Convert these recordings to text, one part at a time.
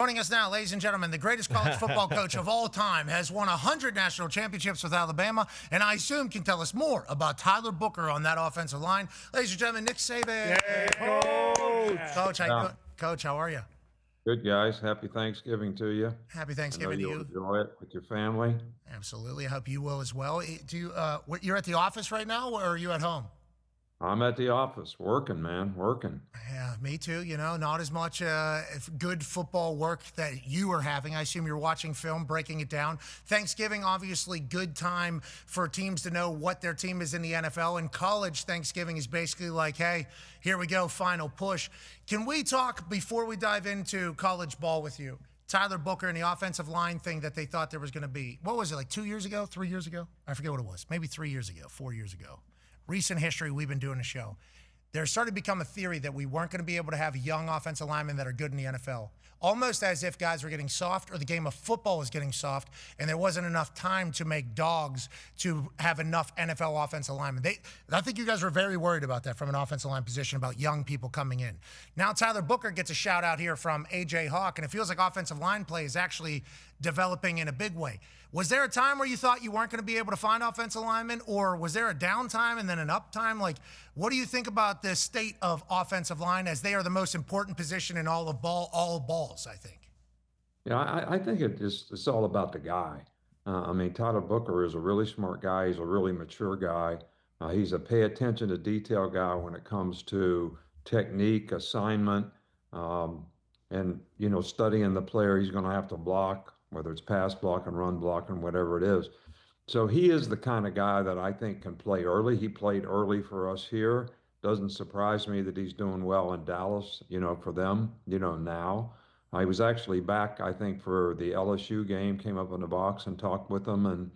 Joining us now, ladies and gentlemen, the greatest college football coach of all time, has won 100 national championships with Alabama, and I assume can tell us more about Tyler Booker on that offensive line. Ladies and gentlemen, Nick Saban. Coach. Coach, how are you? Good, guys. Happy Thanksgiving to you. Happy Thanksgiving to you. Enjoy it with your family. Absolutely. I hope you will as well. You're at the office right now, or are you at home? I'm at the office working, man, working. Yeah, me too. Not as much good football work that you are having. I assume you're watching film, breaking it down. Thanksgiving, obviously, good time for teams to know what their team is in the NFL. And college Thanksgiving is basically like, hey, here we go, final push. Can we talk, before we dive into college ball with you, Tyler Booker and the offensive line thing that they thought there was going to be? What was it, like 2 years ago, 3 years ago? I forget what it was. Maybe 3 years ago, 4 years ago. Recent history, we've been doing a show. There started to become a theory that we weren't going to be able to have young offensive linemen that are good in the NFL. Almost as if guys were getting soft, or the game of football was getting soft, and there wasn't enough time to make dogs to have enough NFL offensive linemen. I think you guys were very worried about that from an offensive line position, about young people coming in. Now Tyler Booker gets a shout out here from A.J. Hawk, and it feels like offensive line play is actually developing in a big way. Was there a time where you thought you weren't going to be able to find offensive linemen, or was there a downtime and then an uptime? Like, what do you think about the state of offensive line, as they are the most important position in all balls, I think? Yeah, I think it's all about the guy. Tyler Booker is a really smart guy. He's a really mature guy. He's a pay attention to detail guy when it comes to technique, assignment, and studying the player he's going to have to block, whether it's pass blocking, run blocking, whatever it is. So he is the kind of guy that I think can play early. He played early for us here. Doesn't surprise me that he's doing well in Dallas, for them, now. He was actually back, I think, for the LSU game, came up in the box and talked with them. And,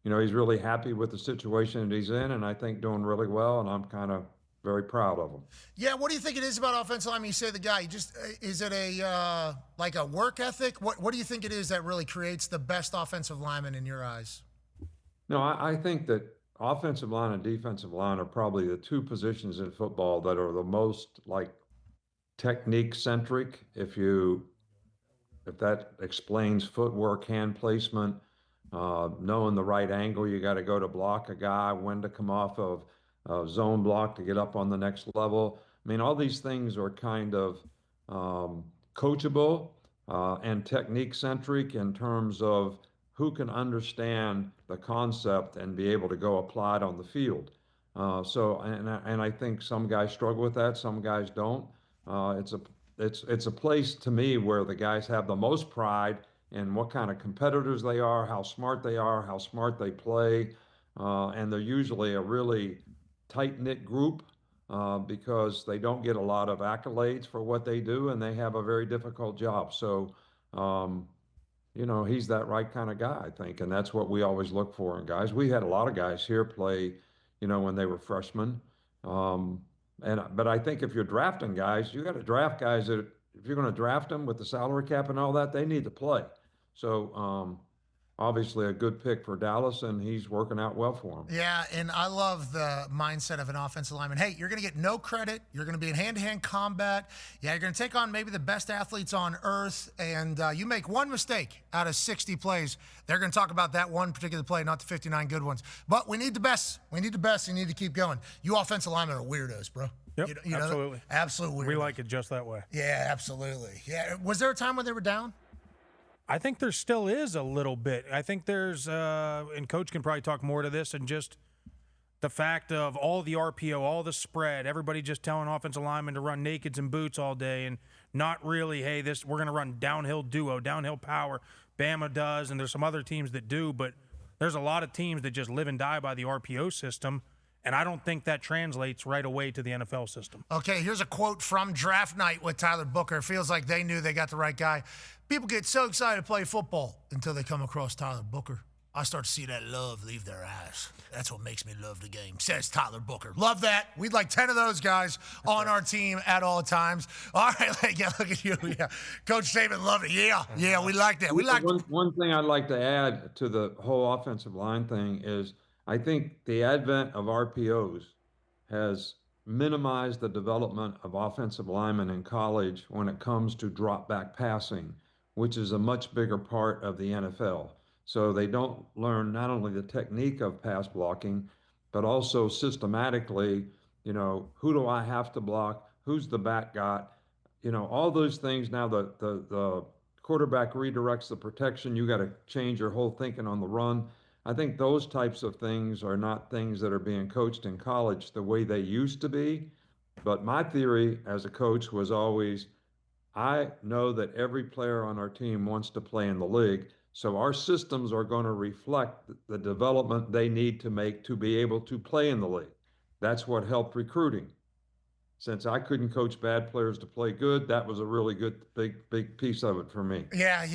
he's really happy with the situation that he's in, and I think doing really well. And I'm kind of very proud of him. Yeah, what do you think it is about offensive line? You say the guy, is it like a work ethic? What do you think it is that really creates the best offensive lineman in your eyes? No, I think that offensive line and defensive line are probably the two positions in football that are the most like technique centric. If that explains footwork, hand placement, knowing the right angle you got to go to block a guy, when to come off of zone block to get up on the next level. All these things are kind of coachable and technique centric in terms of who can understand the concept and be able to go apply it on the field. And I think some guys struggle with that, some guys don't. It's a place to me where the guys have the most pride in what kind of competitors they are, how smart they play, and they're usually a really tight-knit group because they don't get a lot of accolades for what they do, and they have a very difficult job. So, he's that right kind of guy, I think, and that's what we always look for in guys. We had a lot of guys here play, when they were freshmen. But I think if you're drafting guys, you got to draft guys that, if you're going to draft them with the salary cap and all that, they need to play. So obviously a good pick for Dallas, and he's working out well for him. Yeah, and I love the mindset of an offensive lineman. Hey, you're going to get no credit. You're going to be in hand-to-hand combat. Yeah, you're going to take on maybe the best athletes on earth, and you make one mistake out of 60 plays. They're going to talk about that one particular play, not the 59 good ones. But we need the best. We need the best. You need to keep going. You offensive linemen are weirdos, bro. Yep, absolutely. Absolute weirdos. We like it just that way. Yeah, absolutely. Yeah. Was there a time when they were down? I think there still is a little bit. I think there's, and Coach can probably talk more to this, and just the fact of all the RPO, all the spread, everybody just telling offensive linemen to run nakeds and boots all day, and not really, hey, we're going to run downhill duo, downhill power. Bama does, and there's some other teams that do, but there's a lot of teams that just live and die by the RPO system. And I don't think that translates right away to the NFL system. Okay, here's a quote from draft night with Tyler Booker. It feels like they knew they got the right guy. People get so excited to play football until they come across Tyler Booker. I start to see that love leave their eyes. That's what makes me love the game, says Tyler Booker. Love that. We'd like 10 of those guys on our team at all times. All right, yeah, look at you. Yeah. Coach Saban, love it. Yeah, we like that. One thing I'd like to add to the whole offensive line thing is I think the advent of RPOs has minimized the development of offensive linemen in college when it comes to drop back passing, which is a much bigger part of the NFL. So they don't learn not only the technique of pass blocking, but also systematically, who do I have to block? Who's the back got? All those things. Now the quarterback redirects the protection. You got to change your whole thinking on the run. I think those types of things are not things that are being coached in college the way they used to be. But my theory as a coach was always, I know that every player on our team wants to play in the league. So our systems are going to reflect the development they need to make to be able to play in the league. That's what helped recruiting. Since I couldn't coach bad players to play good, that was a really good, big piece of it for me. Yeah.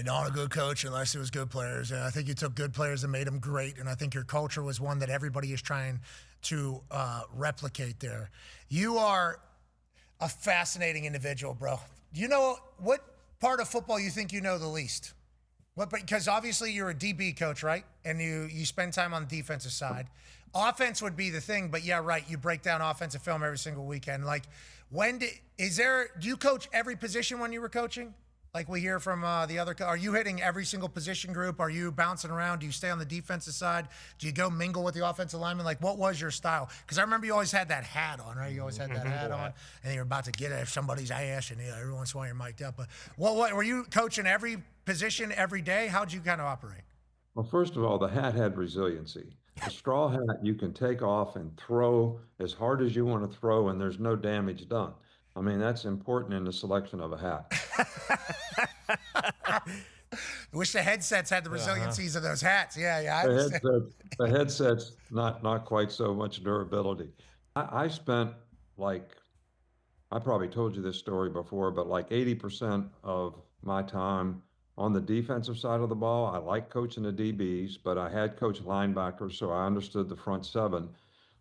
Not a good coach unless it was good players. And I think you took good players and made them great. And I think your culture was one that everybody is trying to replicate there. You are a fascinating individual, bro. You know what part of football you think you know the least? Because obviously you're a DB coach, right? And you spend time on the defensive side. Offense would be the thing, but yeah, right. You break down offensive film every single weekend. Like, do you coach every position when you were coaching? Like we hear from the other, are you hitting every single position group? Are you bouncing around? Do you stay on the defensive side? Do you go mingle with the offensive lineman? Like, what was your style? Because I remember you always had that hat on, right? You always had that hat on, and you're about to get at somebody's ass, and every once in a while you're mic'd up. But what were you coaching every position every day? How'd you kind of operate? Well, first of all, the hat had resiliency. A straw hat you can take off and throw as hard as you want to throw, and there's no damage done. I mean, that's important in the selection of a hat. I wish the headsets had the resiliencies of those hats. Yeah. The headset's not quite so much durability. I spent I probably told you this story before, but like 80% of my time on the defensive side of the ball. I like coaching the DBs, but I had coached linebackers, so I understood the front seven.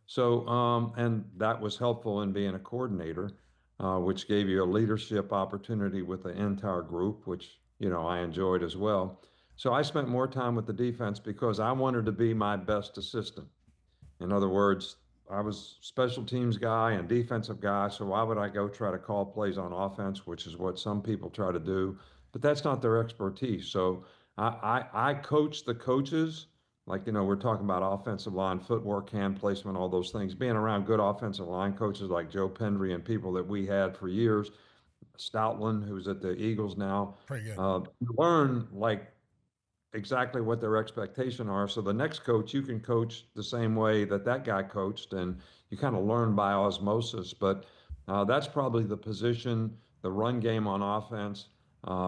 So, and that was helpful in being a coordinator, which gave you a leadership opportunity with the entire group, which, I enjoyed as well. So I spent more time with the defense because I wanted to be my best assistant. In other words, I was special teams guy and defensive guy, so why would I go try to call plays on offense, which is what some people try to do, but that's not their expertise. So I coach the coaches, like, we're talking about offensive line, footwork, hand placement, all those things. Being around good offensive line coaches like Joe Pendry and people that we had for years, Stoutland, who's at the Eagles now, Pretty good. learn like exactly what their expectation are. So the next coach, you can coach the same way that guy coached, and you kind of learn by osmosis. But that's probably the position, the run game on offense,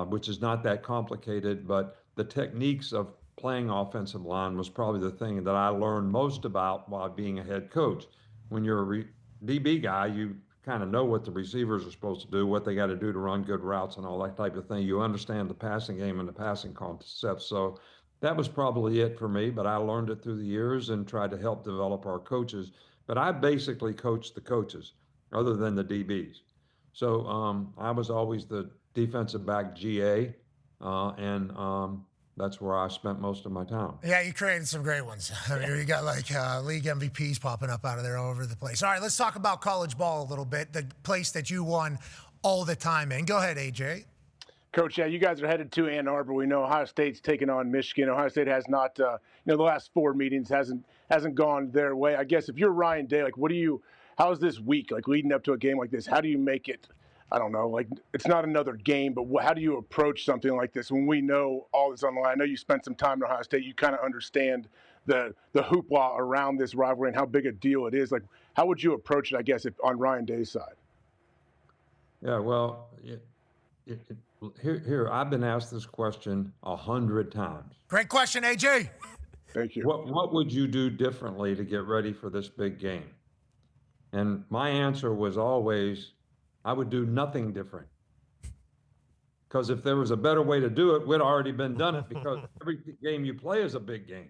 which is not that complicated, but the techniques of playing offensive line was probably the thing that I learned most about while being a head coach. When you're a DB guy, you kind of know what the receivers are supposed to do, what they got to do to run good routes and all that type of thing. You understand the passing game and the passing concepts. So that was probably it for me, but I learned it through the years and tried to help develop our coaches. But I basically coached the coaches other than the DBs. So I was always the defensive back GA, and that's where I spent most of my time. Yeah, you created some great ones. I mean, you got like league MVPs popping up out of there all over the place. All right, let's talk about college ball a little bit, the place that you won all the time in. Go ahead, AJ. Coach, yeah, you guys are headed to Ann Arbor. We know Ohio State's taking on Michigan. Ohio State has not, the last 4 meetings hasn't gone their way. I guess if you're Ryan Day, like, how's this week, like, leading up to a game like this? How do you make it? I don't know, like, it's not another game, but how do you approach something like this when we know all this on the line? I know you spent some time in Ohio State. You kind of understand the hoopla around this rivalry and how big a deal it is. Like, how would you approach it, I guess, on Ryan Day's side? Yeah, well, here, I've been asked this question 100 times. Great question, AJ. Thank you. What would you do differently to get ready for this big game? And my answer was always, I would do nothing different. Because if there was a better way to do it, we'd already been done it, because every game you play is a big game.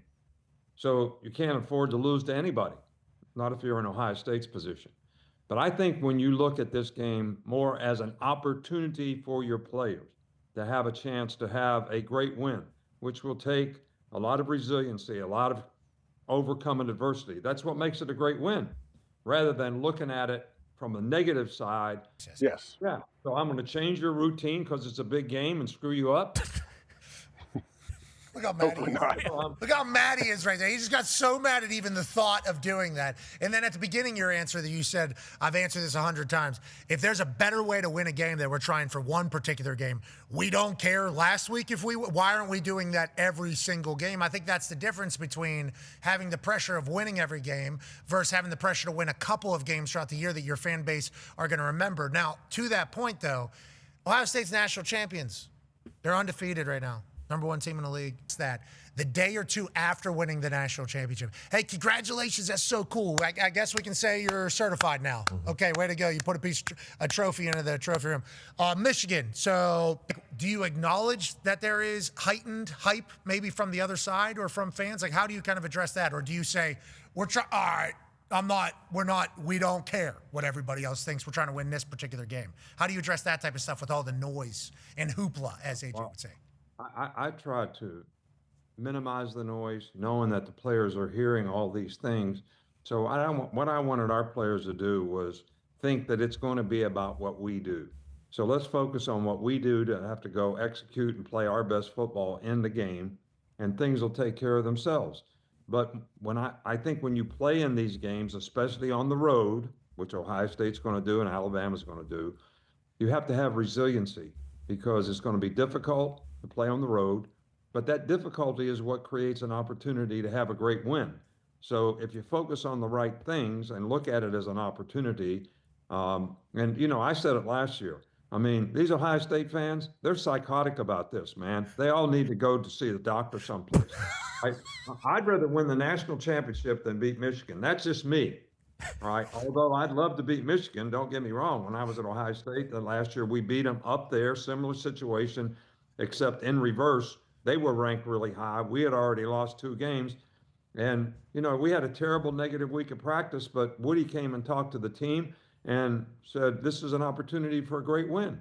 So you can't afford to lose to anybody, not if you're in Ohio State's position. But I think when you look at this game more as an opportunity for your players to have a chance to have a great win, which will take a lot of resiliency, a lot of overcoming adversity. That's what makes it a great win, rather than looking at it from the negative side. Yes. Yeah. So I'm going to change your routine because it's a big game and screw you up. Look how mad he Hopefully is. not. Look how mad he is right there. He just got so mad at even the thought of doing that. And then at the beginning, your answer that you said, I've answered this 100 times. If there's a better way to win a game that we're trying for one particular game, we don't care last week why aren't we doing that every single game? I think that's the difference between having the pressure of winning every game versus having the pressure to win a couple of games throughout the year that your fan base are going to remember. Now, to that point, though, Ohio State's national champions. They're undefeated right now. Number one team in the league. It's that. The day or two after winning the national championship. Hey, congratulations. That's so cool. I guess we can say you're certified now. Okay, way to go. You put a trophy into the trophy room. Michigan. So do you acknowledge that there is heightened hype maybe from the other side or from fans? Like, how do you kind of address that? Or do you say, all right, we don't care what everybody else thinks. We're trying to win this particular game. How do you address that type of stuff with all the noise and hoopla, as AJ would say? I try to minimize the noise, knowing that the players are hearing all these things. So what I wanted our players to do was think that it's going to be about what we do. So let's focus on what we do to have to go execute and play our best football in the game, and things will take care of themselves. But I think when you play in these games, especially on the road, which Ohio State's going to do and Alabama's going to do, you have to have resiliency because it's going to be difficult to play on the road, but that difficulty is what creates an opportunity to have a great win. So if you focus on the right things and look at it as an opportunity, and I said it last year, I mean, these Ohio State fans, they're psychotic about this, man. They all need to go to see the doctor someplace. I'd rather win the national championship than beat Michigan. That's just me. Right. Although I'd love to beat Michigan, don't get me wrong. When I was at Ohio State last year, we beat them up there, similar situation, except in reverse. They were ranked really high. We had already lost 2 games. And, we had a terrible negative week of practice, but Woody came and talked to the team and said, this is an opportunity for a great win.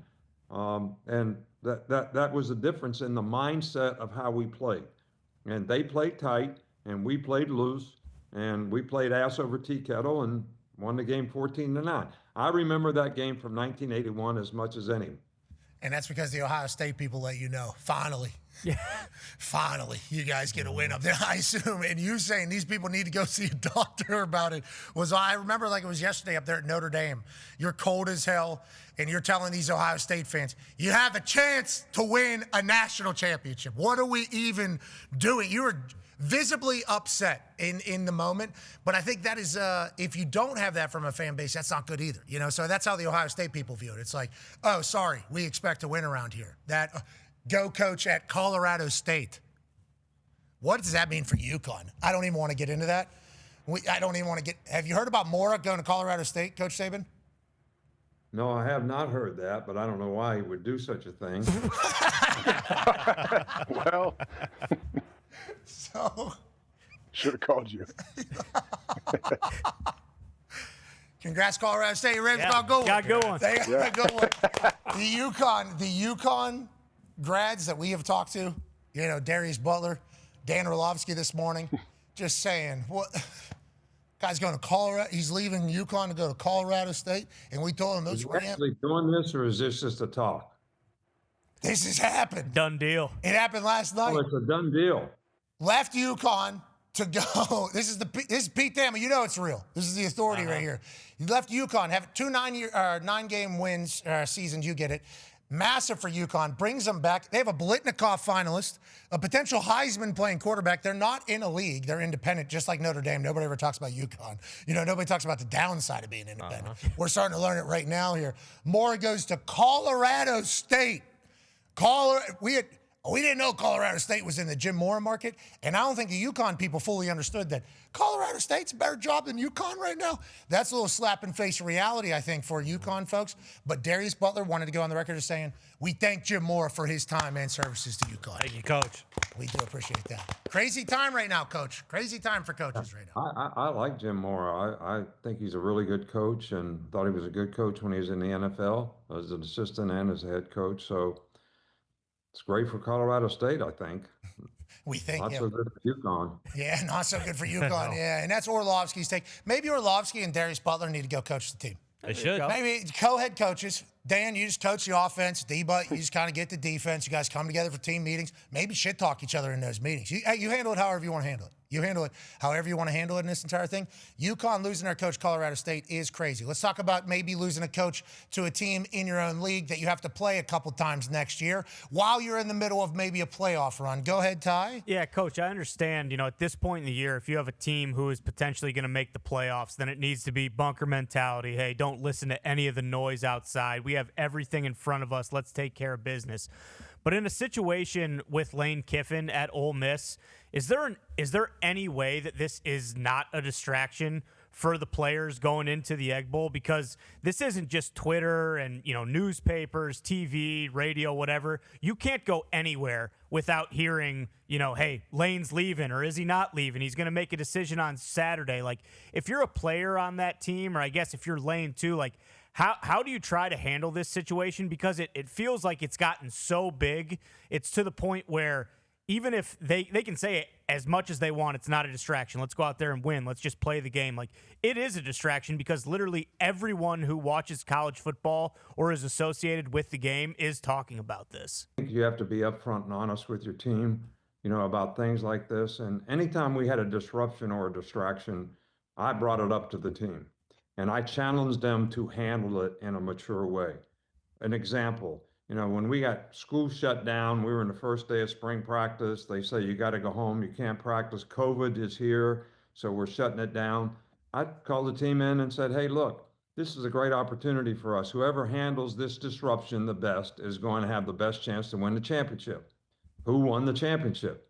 And that was the difference in the mindset of how we played. And they played tight and we played loose. And we played ass over tea kettle and won the game 14-9. I remember that game from 1981 as much as any. And that's because the Ohio State people let you know, finally. Yeah. Finally, you guys get a win up there, I assume. And you saying these people need to go see a doctor about it I remember like it was yesterday up there at Notre Dame. You're cold as hell, and you're telling these Ohio State fans, you have a chance to win a national championship. What are we even doing? You were visibly upset in the moment, but I think that is if you don't have that from a fan base, that's not good either. So that's how the Ohio State people view it. It's like, oh, sorry, we expect to win around here. That go coach at Colorado State. What does that mean for UConn? I don't even want to get into that. I don't even want to get. Have you heard about Mora going to Colorado State, Coach Saban? No, I have not heard that, but I don't know why he would do such a thing. Well. So should have called you. Congrats, Colorado State. Ravens got good one. Got a good one. They got a good one. The UConn grads that we have talked to, Darius Butler, Dan Orlovsky this morning, just saying, what guy's going to Colorado? He's leaving UConn to go to Colorado State, and we told him those were actually doing this, or is this just a talk? This has happened. Done deal. It happened last night. Oh, it's a done deal. Left UConn to go. This is Pete Thamel. It's real. This is the authority right here. He left UConn, have 2 9-game wins seasons. You get it. Massive for UConn. Brings them back. They have a Blitnikoff finalist, a potential Heisman playing quarterback. They're not in a league. They're independent, just like Notre Dame. Nobody ever talks about UConn. Nobody talks about the downside of being independent. We're starting to learn it right now here. Mora goes to Colorado State. We didn't know Colorado State was in the Jim Mora market, and I don't think the UConn people fully understood that Colorado State's a better job than UConn right now. That's a little slap-in-face reality, I think, for UConn folks. But Darius Butler wanted to go on the record as saying, we thank Jim Mora for his time and services to UConn. Thank you, Coach. We do appreciate that. Crazy time right now, Coach. Crazy time for coaches right now. I like Jim Mora. I think he's a really good coach and thought he was a good coach when he was in the NFL as an assistant and as a head coach. So it's great for Colorado State, I think. We think. Not so good for UConn. Yeah, not so good for UConn. Yeah, and that's Orlovsky's take. Maybe Orlovsky and Darius Butler need to go coach the team. They should. Maybe co-head coaches. Dan, you just coach the offense. D-Butt, you just kind of get the defense. You guys come together for team meetings. Maybe shit talk each other in those meetings. You handle it however you want to handle it. You handle it however you want to handle it in this entire thing. UConn losing their coach, Colorado State, is crazy. Let's talk about maybe losing a coach to a team in your own league that you have to play a couple times next year while you're in the middle of maybe a playoff run. Go ahead, Ty. Yeah, Coach, I understand, at this point in the year, if you have a team who is potentially going to make the playoffs, then it needs to be bunker mentality. Hey, don't listen to any of the noise outside. We have everything in front of us. Let's take care of business. But in a situation with Lane Kiffin at Ole Miss, is there any way that this is not a distraction for the players going into the Egg Bowl? Because this isn't just Twitter and, newspapers, TV, radio, whatever. You can't go anywhere without hearing, hey, Lane's leaving, or is he not leaving? He's going to make a decision on Saturday. Like, if you're a player on that team, or I guess if you're Lane too, like, how do you try to handle this situation? Because it feels like it's gotten so big. It's to the point where even if they can say it as much as they want, it's not a distraction. Let's go out there and win. Let's just play the game. Like, it is a distraction because literally everyone who watches college football or is associated with the game is talking about this. I think you have to be upfront and honest with your team, about things like this. And anytime we had a disruption or a distraction, I brought it up to the team. And I challenged them to handle it in a mature way. An example, when we got school shut down, we were in the first day of spring practice. They say, you got to go home. You can't practice. COVID is here. So we're shutting it down. I called the team in and said, hey, look, this is a great opportunity for us. Whoever handles this disruption the best is going to have the best chance to win the championship. Who won the championship?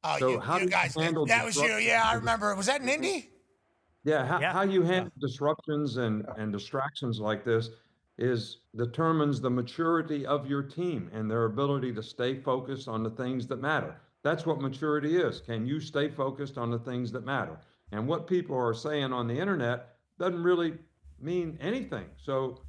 Oh, so you guys, that was you. Yeah, I remember. Was that in Indy? Yeah, how you handle disruptions and distractions like this determines the maturity of your team and their ability to stay focused on the things that matter. That's what maturity is. Can you stay focused on the things that matter? And what people are saying on the internet doesn't really mean anything. So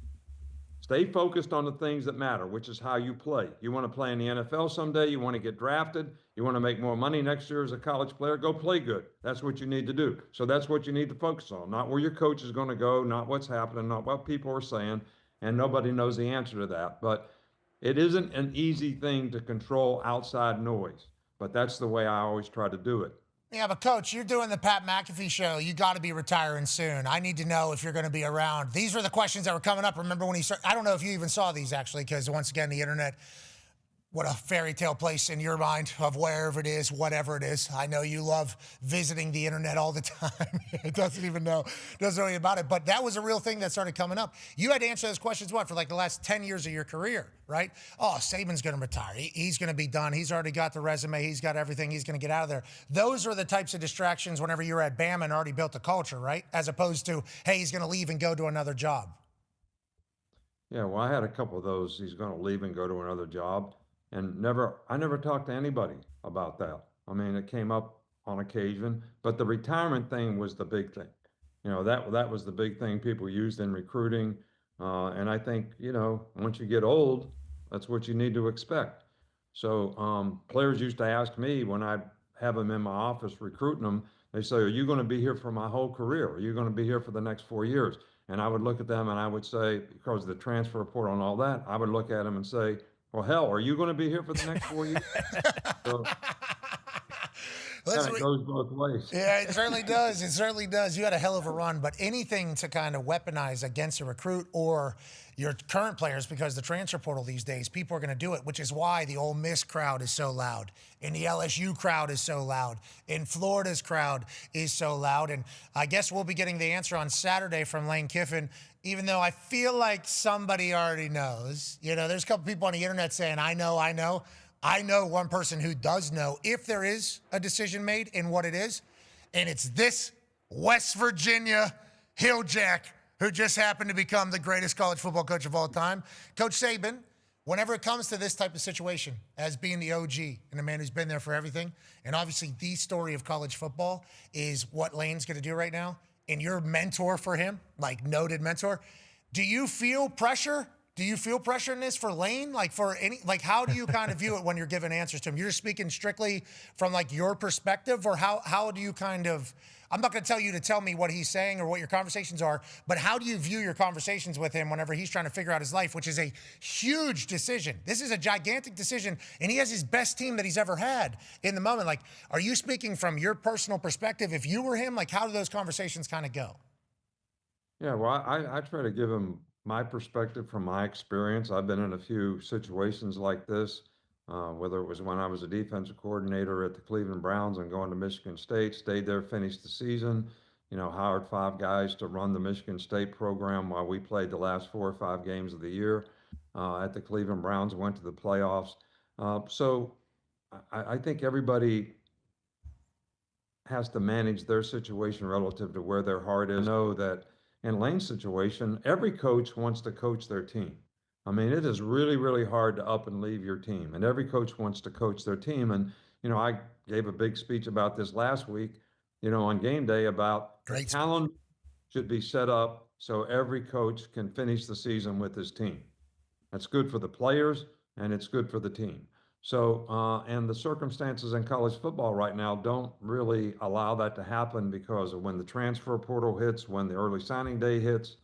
stay focused on the things that matter, which is how you play. You want to play in the NFL someday, you want to get drafted, you want to make more money next year as a college player, go play good. That's what you need to do. So that's what you need to focus on, not where your coach is going to go, not what's happening, not what people are saying, and nobody knows the answer to that. But it isn't an easy thing to control outside noise, but that's the way I always try to do it. Yeah, but Coach, you're doing the Pat McAfee Show. You got to be retiring soon. I need to know if you're going to be around. These were the questions that were coming up. Remember when he started? I don't know if you even saw these, actually, because once again, the internet, what a fairy tale place in your mind of wherever it is, whatever it is. I know you love visiting the internet all the time. It doesn't know anything about it. But that was a real thing that started coming up. You had to answer those questions, for like the last 10 years of your career, right? Oh, Saban's going to retire. He's going to be done. He's already got the resume. He's got everything. He's going to get out of there. Those are the types of distractions whenever you're at Bama and already built the culture, right? As opposed to, hey, he's going to leave and go to another job. Yeah, well, I had a couple of those. He's going to leave and go to another job. And I never talked to anybody about that. I mean, it came up on occasion, but the retirement thing was the big thing. That was the big thing people used in recruiting. And I think, once you get old, that's what you need to expect. So players used to ask me when I'd have them in my office recruiting them, they say, are you going to be here for my whole career? Are you going to be here for the next 4 years? And I would look at them and I would say, because of the transfer report and all that, I would look at them and say, well, hell, are you going to be here for the next 4 years? So, it goes both ways. Yeah, it certainly does. It certainly does. You had a hell of a run, but anything to kind of weaponize against a recruit or your current players, because the transfer portal these days, people are going to do it, which is why the Ole Miss crowd is so loud, and the LSU crowd is so loud, and Florida's crowd is so loud. And I guess we'll be getting the answer on Saturday from Lane Kiffin, even though I feel like somebody already knows. There's a couple people on the internet saying, I know. I know one person who does know if there is a decision made and what it is, and it's this West Virginia Hilljack who just happened to become the greatest college football coach of all time. Coach Saban, whenever it comes to this type of situation, as being the OG and the man who's been there for everything, and obviously the story of college football is what Lane's going to do right now, and you're mentor for him, like noted mentor, do you feel pressure Do you feel pressure in this for Lane? Like how do you kind of view it when you're giving answers to him? You're just speaking strictly from like your perspective, or how do you kind of, I'm not going to tell you to tell me what he's saying or what your conversations are, but how do you view your conversations with him whenever he's trying to figure out his life, which is a huge decision. This is a gigantic decision, and he has his best team that he's ever had in the moment. Like, are you speaking from your personal perspective? If you were him, like how do those conversations kind of go? Yeah, well, I try to give him my perspective from my experience. I've been in a few situations like this, whether it was when I was a defensive coordinator at the Cleveland Browns and going to Michigan State, stayed there, finished the season, hired 5 guys to run the Michigan State program while we played the last 4 or 5 games of the year at the Cleveland Browns, went to the playoffs. So I think everybody has to manage their situation relative to where their heart is. Know that in Lane's situation, every coach wants to coach their team. I mean, it is really, really hard to up and leave your team, and every coach wants to coach their team. And I gave a big speech about this last week, on game day about the calendar should be set up so every coach can finish the season with his team. That's good for the players and it's good for the team. So, and the circumstances in college football right now don't really allow that to happen because of when the transfer portal hits, when the early signing day hits,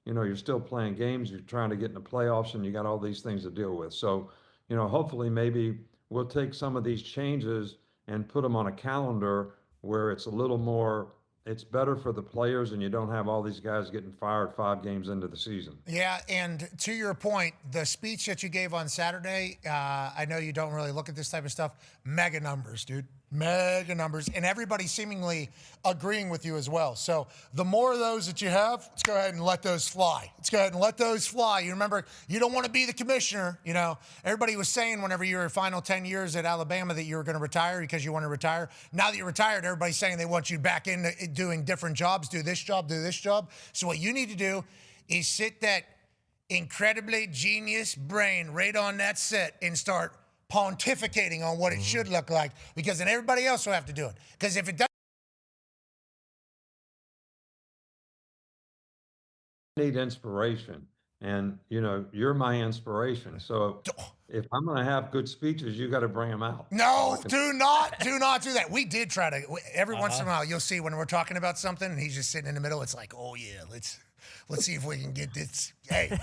you're still playing games, you're trying to get in the playoffs, and you got all these things to deal with. So, hopefully maybe we'll take some of these changes and put them on a calendar where it's a little more, it's better for the players and you don't have all these guys getting fired 5 games into the season. Yeah, and to your point, the speech that you gave on Saturday, I know you don't really look at this type of stuff, mega numbers, dude. Mega numbers, and everybody seemingly agreeing with you as well. So the more of those that you have, let's go ahead and let those fly. Let's go ahead and let those fly. You remember, you don't want to be the commissioner. Everybody was saying whenever you were final 10 years at Alabama that you were going to retire because you want to retire. Now that you're retired, everybody's saying they want you back in doing different jobs, do this job, do this job. So what you need to do is sit that incredibly genius brain right on that set and start pontificating on what it should look like, because then everybody else will have to do it. Because if it doesn't, need inspiration, and you're my inspiration. So if I'm going to have good speeches, you got to bring them out. No, do not do that. We did try to. Every once in a while, you'll see when we're talking about something and he's just sitting in the middle. It's like, oh yeah, let's see if we can get this. Hey,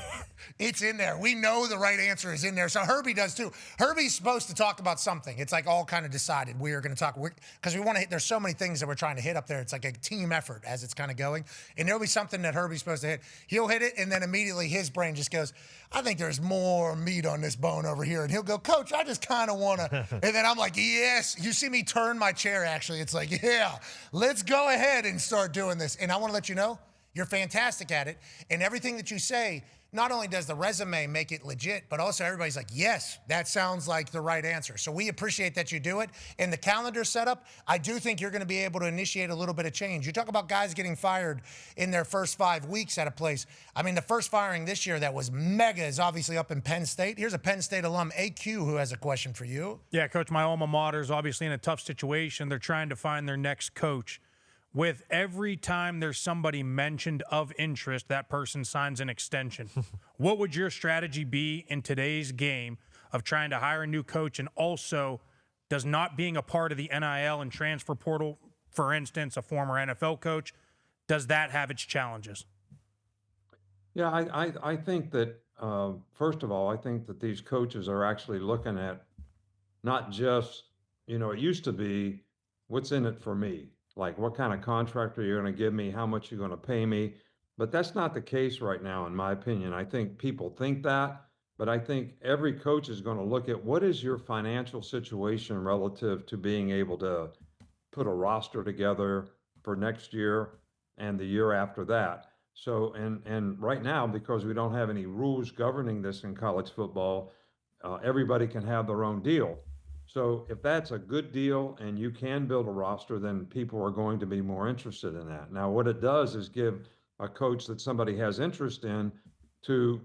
it's in there. We know the right answer is in there. So Herbie does too. Herbie's supposed to talk about something. It's like all kind of decided. We are going to talk because we want to hit. There's so many things that we're trying to hit up there. It's like a team effort as it's kind of going. And there'll be something that Herbie's supposed to hit. He'll hit it, and then immediately his brain just goes, I think there's more meat on this bone over here. And he'll go, Coach, I just kind of want to. And then I'm like, yes. You see me turn my chair, actually. It's like, yeah, let's go ahead and start doing this. And I want to let you know, you're fantastic at it. And everything that you say, not only does the resume make it legit, but also everybody's like, yes, that sounds like the right answer. So we appreciate that you do it. In the calendar setup, I do think you're going to be able to initiate a little bit of change. You talk about guys getting fired in their first 5 weeks at a place. I mean, the first firing this year that was mega is obviously up in Penn State. Here's a Penn State alum, AQ, who has a question for you. Yeah, Coach, my alma mater is obviously in a tough situation. They're trying to find their next coach. With every time there's somebody mentioned of interest, that person signs an extension. What would your strategy be in today's game of trying to hire a new coach, and also does not being a part of the NIL and transfer portal, for instance, a former NFL coach, does that have its challenges? Yeah, I think that, first of all, I think that these coaches are actually looking at not just, it used to be, what's in it for me? Like, what kind of contract are you going to give me? How much are you going to pay me? But that's not the case right now, in my opinion. I think people think that, but I think every coach is going to look at what is your financial situation relative to being able to put a roster together for next year and the year after that. So, and right now, because we don't have any rules governing this in college football, everybody can have their own deal. So if that's a good deal and you can build a roster, then people are going to be more interested in that. Now, what it does is give a coach that somebody has interest in to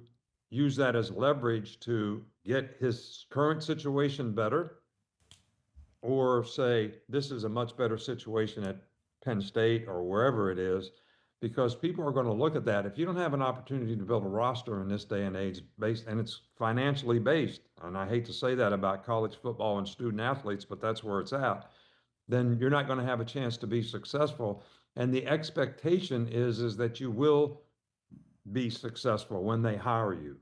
use that as leverage to get his current situation better, or say, this is a much better situation at Penn State or wherever it is. because people are going to look at that. If you don't have an opportunity to build a roster in this day and age, and it's financially based, and I hate to say that about college football and student athletes, but that's where it's at, then you're not going to have a chance to be successful. And the expectation is that you will be successful when they hire you.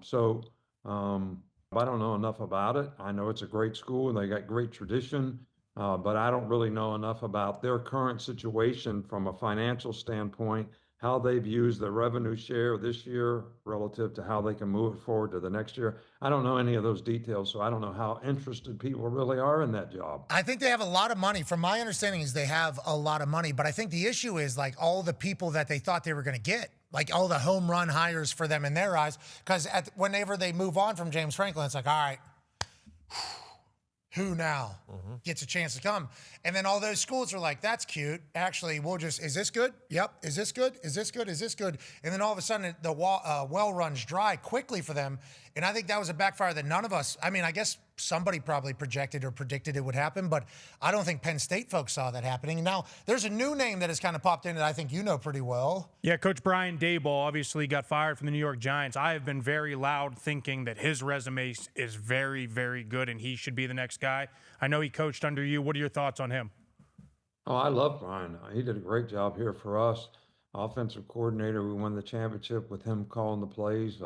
So I don't know enough about it. I know it's a great school and they got great tradition, but I don't really know enough about their current situation from a financial standpoint, how they've used the revenue share this year relative to how they can move it forward to the next year. I don't know any of those details, so I don't know how interested people really are in that job. I think they have a lot of money. From my understanding is they have a lot of money, but I think the issue is like all the people that they thought they were going to get, like all the home run hires for them in their eyes, because whenever they move on from James Franklin, it's like, all right, who now gets a chance to come? And then all those schools are like, that's cute. Actually, we'll just, is this good? Yep. Is this good? Is this good? Is this good? And then all of a sudden the well runs dry quickly for them. And I think that was a backfire that none of us, I mean, I guess somebody probably projected or predicted it would happen, but I don't think Penn State folks saw that happening. Now, there's a new name that has kind of popped in that I think you know pretty well. Yeah, Coach Brian Daboll obviously got fired from the New York Giants. I have been very loud thinking that his resume is very, very good and he should be the next guy. I know he coached under you. What are your thoughts on him? Oh, I love Brian. He did a great job here for us. Offensive coordinator. We won the championship with him calling the plays.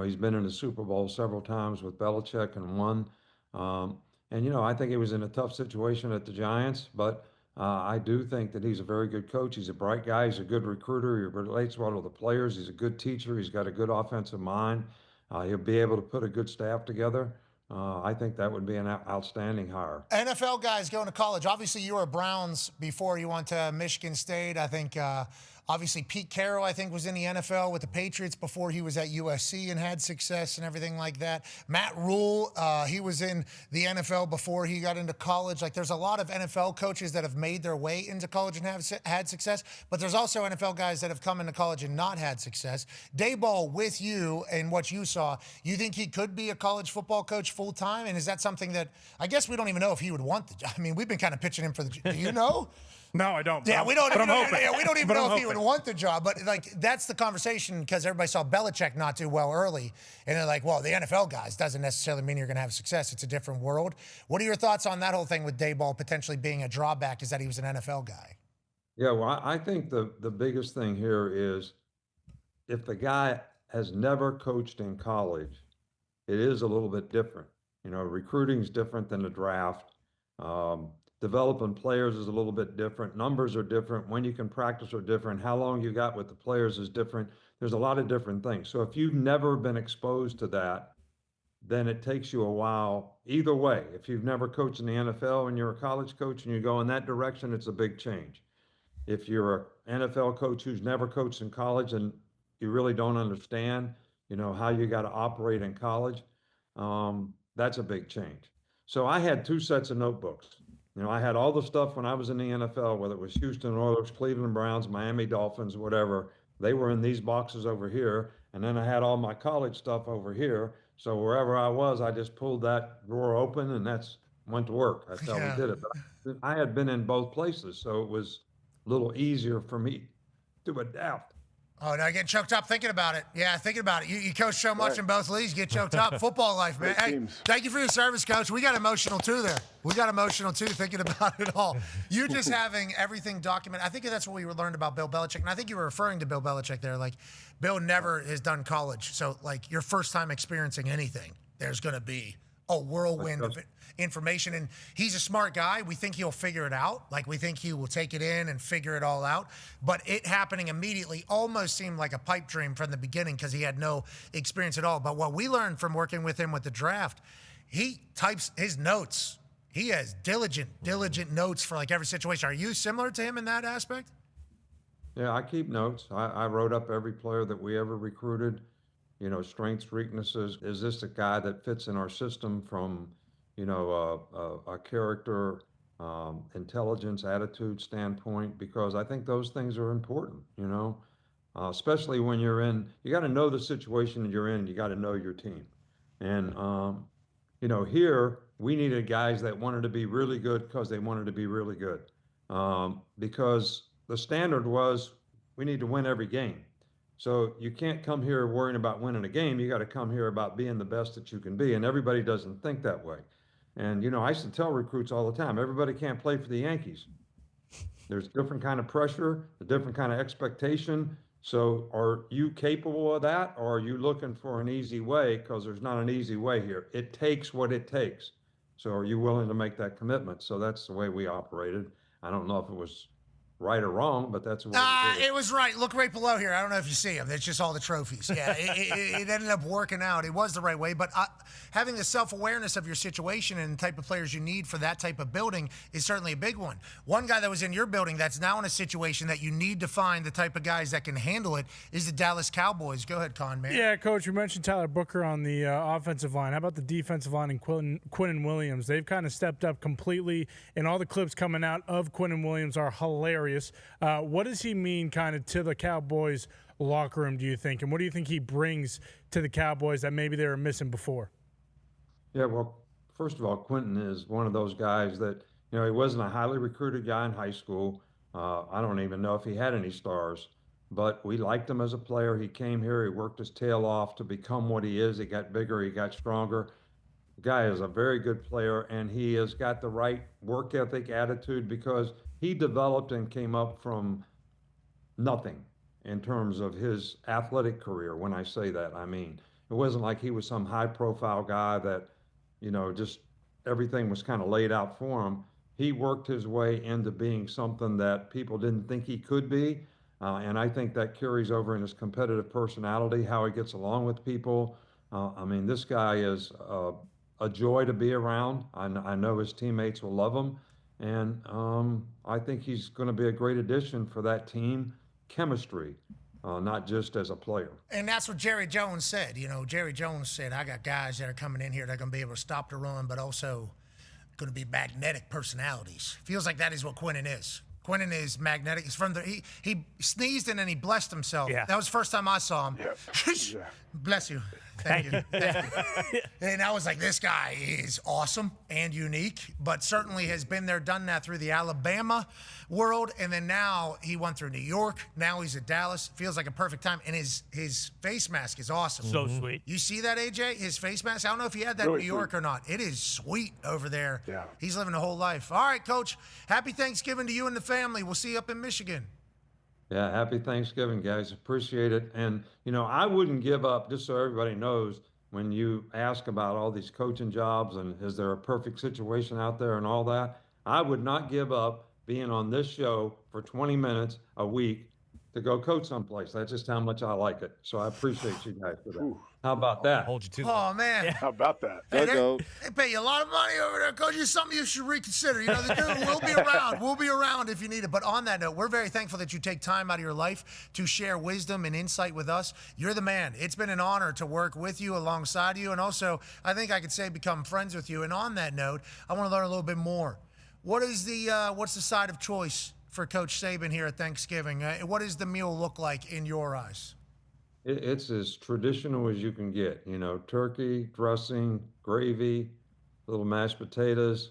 He's been in the Super Bowl several times with Belichick and won. I think he was in a tough situation at the Giants, but I do think that he's a very good coach. He's a bright guy. He's a good recruiter. He relates well to the players. He's a good teacher. He's got a good offensive mind. He'll be able to put a good staff together. I think that would be an outstanding hire. NFL guys going to college. Obviously, you were Browns before you went to Michigan State. I think, obviously, Pete Carroll, I think, was in the NFL with the Patriots before he was at USC and had success and everything like that. Matt Rule, he was in the NFL before he got into college. Like, there's a lot of NFL coaches that have made their way into college and have had success, but there's also NFL guys that have come into college and not had success. Daboll, with you and what you saw, you think he could be a college football coach full time? And is that something that, I guess we don't even know if he would want the job. I mean, we've been kind of pitching him for the, do you know? No, I don't. Yeah, we don't even know if he would hoping. want the job. But, like, that's the conversation because everybody saw Belichick not do well early. And they're like, well, the NFL guys doesn't necessarily mean you're going to have success. It's a different world. What are your thoughts on that whole thing with Daboll potentially being a drawback is that he was an NFL guy? Yeah, well, I think the biggest thing here is if the guy has never coached in college, it is a little bit different. Recruiting is different than the draft. Developing players is a little bit different. Numbers are different. When you can practice are different. How long you got with the players is different. There's a lot of different things. So if you've never been exposed to that, then it takes you a while. Either way, if you've never coached in the NFL and you're a college coach and you go in that direction, it's a big change. If you're an NFL coach who's never coached in college and you really don't understand, how you got to operate in college, that's a big change. So I had two sets of notebooks. I had all the stuff when I was in the NFL, whether it was Houston Oilers, Cleveland Browns, Miami Dolphins, whatever. They were in these boxes over here. And then I had all my college stuff over here. So wherever I was, I just pulled that drawer open and went to work. That's how we did it. But I had been in both places, so it was a little easier for me to adapt. Oh, now I get choked up thinking about it. Yeah, thinking about it. You coach so much in both leagues, you get choked up. Football life, man. Hey, thank you for your service, Coach. We got emotional, too, there. We got emotional, too, thinking about it all. You just having everything documented. I think that's what we learned about Bill Belichick. And I think you were referring to Bill Belichick there. Like, Bill never has done college. So, like, your first time experiencing anything, there's going to be a whirlwind of information. And he's a smart guy. We think he'll figure it out. Like, we think he will take it in and figure it all out. But it happening immediately almost seemed like a pipe dream from the beginning because he had no experience at all. But what we learned from working with him with the draft, he types his notes. He has diligent notes for like every situation. Are you similar to him in that aspect? Yeah, I keep notes. I wrote up every player that we ever recruited. Strengths, weaknesses. Is this a guy that fits in our system from, a character, intelligence, attitude standpoint? Because I think those things are important, especially when you got to know the situation that you're in, and you got to know your team. And, here we needed guys that wanted to be really good because they wanted to be really good. Because the standard was we need to win every game. So you can't come here worrying about winning a game. You got to come here about being the best that you can be. And everybody doesn't think that way. And, I used to tell recruits all the time, everybody can't play for the Yankees. There's different kind of pressure, a different kind of expectation. So are you capable of that, or are you looking for an easy way? Because there's not an easy way here. It takes what it takes. So are you willing to make that commitment? So that's the way we operated. I don't know if it was right or wrong, but that's what it was right. Look right below here. I don't know if you see them. It's just all the trophies. Yeah, it ended up working out. It was the right way. But having the self-awareness of your situation and the type of players you need for that type of building is certainly a big one. One guy that was in your building that's now in a situation that you need to find the type of guys that can handle it is the Dallas Cowboys. Go ahead, Con, man. Yeah, Coach, you mentioned Tyler Booker on the offensive line. How about the defensive line and Quinnen Williams? They've kind of stepped up completely, and all the clips coming out of Quinnen Williams are hilarious. What does he mean kind of to the Cowboys locker room, do you think? And what do you think he brings to the Cowboys that maybe they were missing before? Yeah, well, first of all, Quinnen is one of those guys that, he wasn't a highly recruited guy in high school. I don't even know if he had any stars, but we liked him as a player. He came here, he worked his tail off to become what he is. He got bigger, he got stronger. The guy is a very good player, and he has got the right work ethic, attitude, because he developed and came up from nothing in terms of his athletic career. When I say that, I mean, it wasn't like he was some high-profile guy that, just everything was kind of laid out for him. He worked his way into being something that people didn't think he could be, and I think that carries over in his competitive personality, how he gets along with people. This guy is a joy to be around. I know his teammates will love him. And I think he's going to be a great addition for that team chemistry, not just as a player. And that's what Jerry Jones said. Jerry Jones said, I got guys that are coming in here that are going to be able to stop the run, but also going to be magnetic personalities. Feels like that is what Quinnen is. Quinnen is magnetic. He's from he sneezed and then he blessed himself. Yeah. That was the first time I saw him. Yeah. Bless you. Thank you. And I was like, this guy is awesome and unique, but certainly has been there, done that through the Alabama world. And then now he went through New York. Now he's at Dallas. Feels like a perfect time. And his face mask is awesome. So sweet. You see that, AJ? His face mask? I don't know if he had that really in New York or not. It is sweet over there. Yeah. He's living a whole life. All right, Coach. Happy Thanksgiving to you and the family. We'll see you up in Michigan. Yeah, happy Thanksgiving, guys. Appreciate it. And, I wouldn't give up, just so everybody knows, when you ask about all these coaching jobs and is there a perfect situation out there and all that, I would not give up being on this show for 20 minutes a week to go coach someplace. That's just how much I like it. So I appreciate you guys for that. Ooh. How about that? Hold you to that. Oh, man. Yeah. How about that? Hey, they pay you a lot of money over there, Coach. It's something you should reconsider. We'll be around. We'll be around if you need it. But on that note, we're very thankful that you take time out of your life to share wisdom and insight with us. You're the man. It's been an honor to work with you, alongside you, and also, I think I could say, become friends with you. And on that note, I want to learn a little bit more. What's the side of choice for Coach Saban here at Thanksgiving? What does the meal look like in your eyes? It's as traditional as you can get, turkey, dressing, gravy, little mashed potatoes,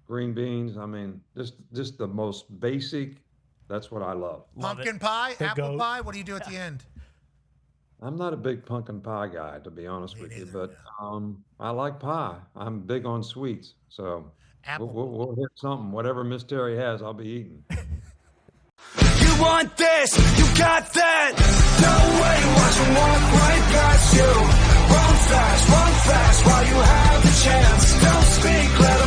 green beans. Just the most basic. That's what I love. Pumpkin pie, apple pie. What do you do at the end? I'm not a big pumpkin pie guy, to be honest with you, but I like pie. I'm big on sweets, so we'll hit something. Whatever Miss Terry has, I'll be eating. You want this, you got that. No way, watch them walk right past you. Run fast while you have the chance. Don't speak, let